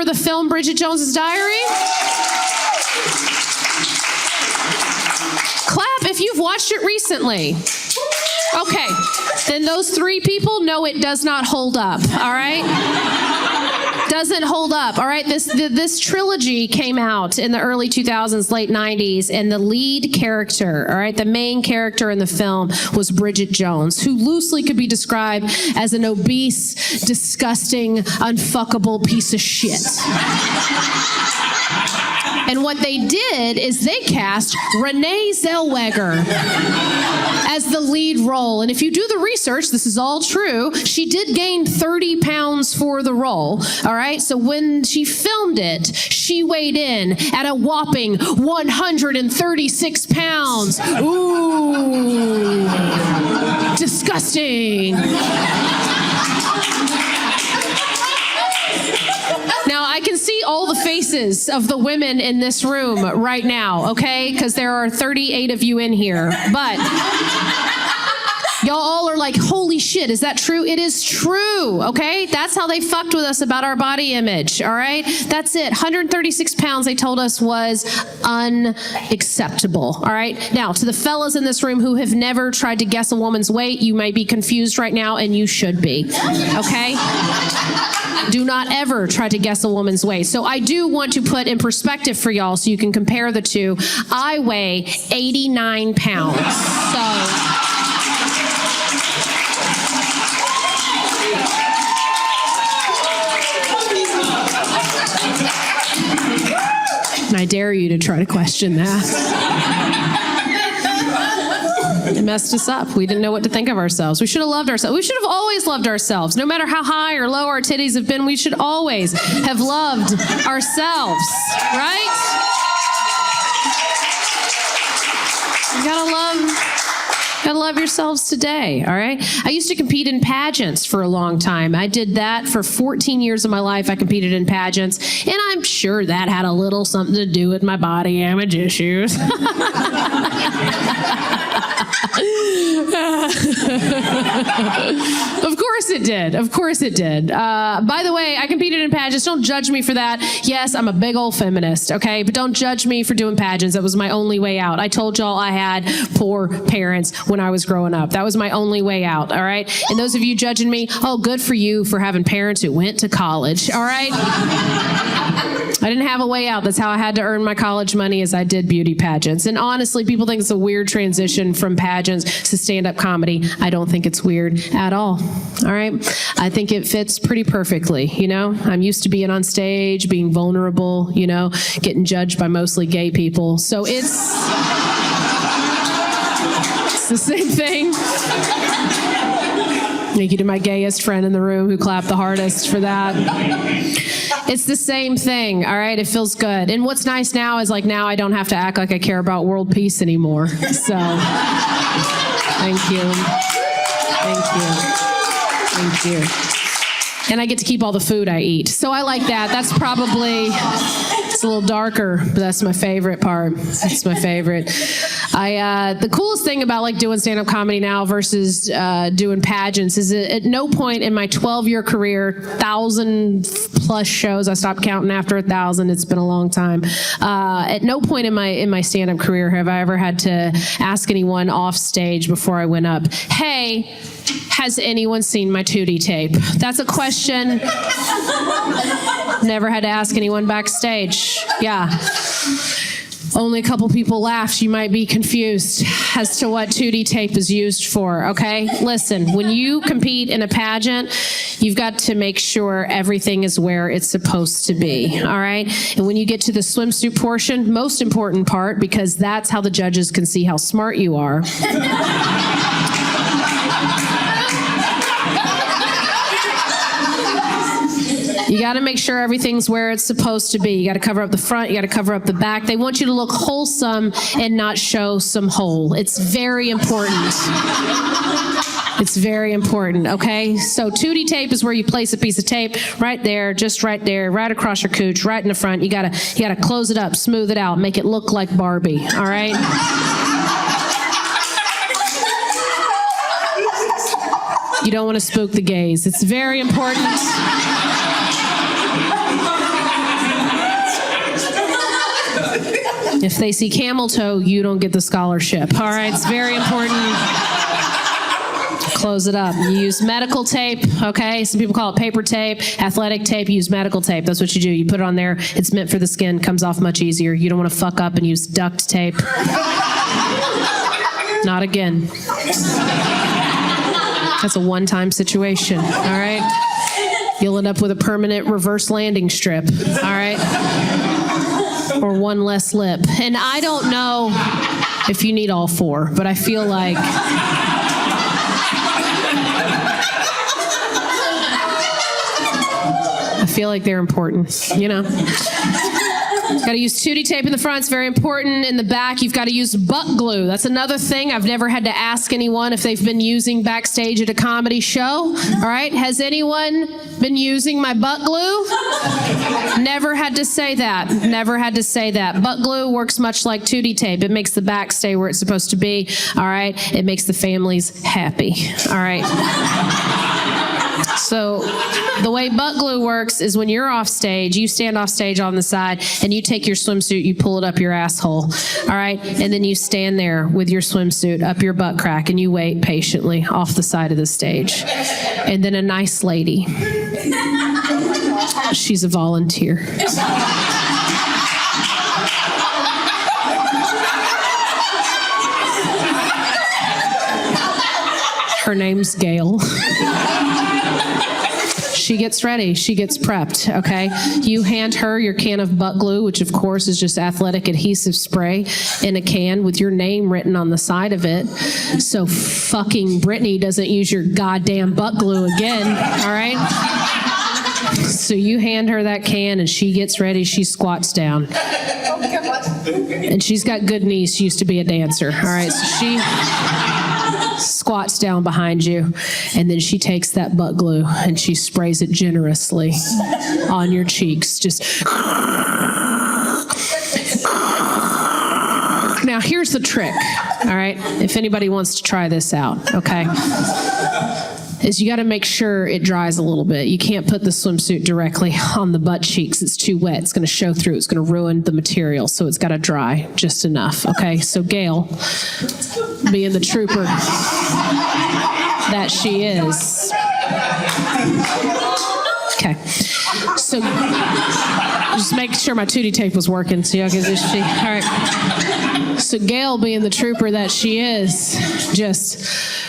remember the film Bridget Jones's Diary? Clap if you've watched it recently. Okay, then those 3 people know it does not hold up, all right? Doesn't hold up, all right? This trilogy came out in the early 2000s, late 90s, and the lead character, all right, the main character in the film was Bridget Jones, who loosely could be described as an obese, disgusting, unfuckable piece of shit. And what they did is they cast Renee Zellweger as the lead role. And if you do the research, this is all true, she did gain 30 pounds for the role, all right? So when she filmed it, she weighed in at a whopping 136 pounds. Ooh, disgusting. Now, I can see all the faces of the women in this room right now, okay? Because there are 38 of you in here. But y'all all are like, holy shit, is that true? It is true, okay? That's how they fucked with us about our body image, all right? That's it. 136 pounds, they told us, was unacceptable, all right? Now, to the fellas in this room who have never tried to guess a woman's weight, you might be confused right now, and you should be, okay? Do not ever try to guess a woman's weight. So I do want to put in perspective for y'all so you can compare the two. I weigh 89 pounds, and I dare you to try to question that. It messed us up. We didn't know what to think of ourselves. We should have loved ourselves. We should have always loved ourselves. No matter how high or low our titties have been, we should always have loved ourselves, right? You gotta love yourselves today, all right? I used to compete in pageants for a long time. I did that for 14 years of my life. I competed in pageants, and I'm sure that had a little something to do with my body image issues. Of course it did. Of course it did. By the way, I competed in pageants. Don't judge me for that. Yes, I'm a big old feminist, okay? But don't judge me for doing pageants. That was my only way out. I told y'all I had poor parents when I was growing up. That was my only way out, all right? And those of you judging me, oh, good for you for having parents who went to college, all right? I didn't have a way out. That's how I had to earn my college money, as I did beauty pageants. And honestly, people think it's a weird transition from pageants to stand-up comedy. I don't think it's weird at all right? I think it fits pretty perfectly, you know? I'm used to being on stage, being vulnerable, you know, getting judged by mostly gay people. So it's the same thing. Thank you to my gayest friend in the room who clapped the hardest for that. It's the same thing, all right? It feels good. And what's nice now is, like, now I don't have to act like I care about world peace anymore. So, thank you. Thank you. Thank you. And I get to keep all the food I eat. So I like that. That's probably, it's a little darker, but that's my favorite part. That's my favorite. The coolest thing about, like, doing stand-up comedy now versus doing pageants is that at no point in my 12-year career, 1,000+ shows, I stopped counting after 1,000, it's been a long time. At no point in my stand-up career have I ever had to ask anyone off stage before I went up, hey, has anyone seen my Tootie tape? That's a question. Never had to ask anyone backstage. Yeah. Only a couple people laughed. You might be confused as to what Tootie tape is used for, okay? Listen, when you compete in a pageant, you've got to make sure everything is where it's supposed to be, all right? And when you get to the swimsuit portion, most important part, because that's how the judges can see how smart you are. You got to make sure everything's where it's supposed to be. You got to cover up the front. You got to cover up the back. They want you to look wholesome and not show some hole. It's very important. It's very important, okay? So Tootie tape is where you place a piece of tape right there, just right there, right across your cooch, right in the front. You gotta close it up, smooth it out, make it look like Barbie, all right? You don't want to spook the gays. It's very important. If they see camel toe, you don't get the scholarship. All right, it's very important. Close it up. You use medical tape, okay? Some people call it paper tape, athletic tape. You use medical tape. That's what you do. You put it on there. It's meant for the skin. Comes off much easier. You don't want to fuck up and use duct tape. Not again. That's a one-time situation, all right? You'll end up with a permanent reverse landing strip, all right? Or one less lip. And I don't know if you need all four, but I feel like they're important, you know? Got to use 2D tape in the front. It's very important. In the back, you've got to use butt glue. That's another thing. I've never had to ask anyone if they've been using backstage at a comedy show. All right? Has anyone been using my butt glue? Never had to say that. Never had to say that. Butt glue works much like 2D tape. It makes the back stay where it's supposed to be. All right? It makes the families happy. All right? So the way butt glue works is when you're off stage, you stand off stage on the side and you take your swimsuit, you pull it up your asshole, all right? And then you stand there with your swimsuit up your butt crack and you wait patiently off the side of the stage. And then a nice lady, she's a volunteer. Her name's Gail. She gets ready. She gets prepped, okay? You hand her your can of butt glue, which of course is just athletic adhesive spray in a can with your name written on the side of it. So fucking Brittany doesn't use your goddamn butt glue again, all right? So you hand her that can and she gets ready. She squats down. And she's got good knees. She used to be a dancer, all right? So she squats down behind you, and then she takes that butt glue and she sprays it generously on your cheeks. Just now, here's the trick, all right? If anybody wants to try this out, okay? Is you got to make sure it dries a little bit. You can't put the swimsuit directly on the butt cheeks. It's too wet. It's going to show through. It's going to ruin the material. So it's got to dry just enough. Okay, so Gail, being the trooper that she is. Okay, so just make sure my 2D tape was working. So y'all can just see. All right. So Gail, being the trooper that she is, just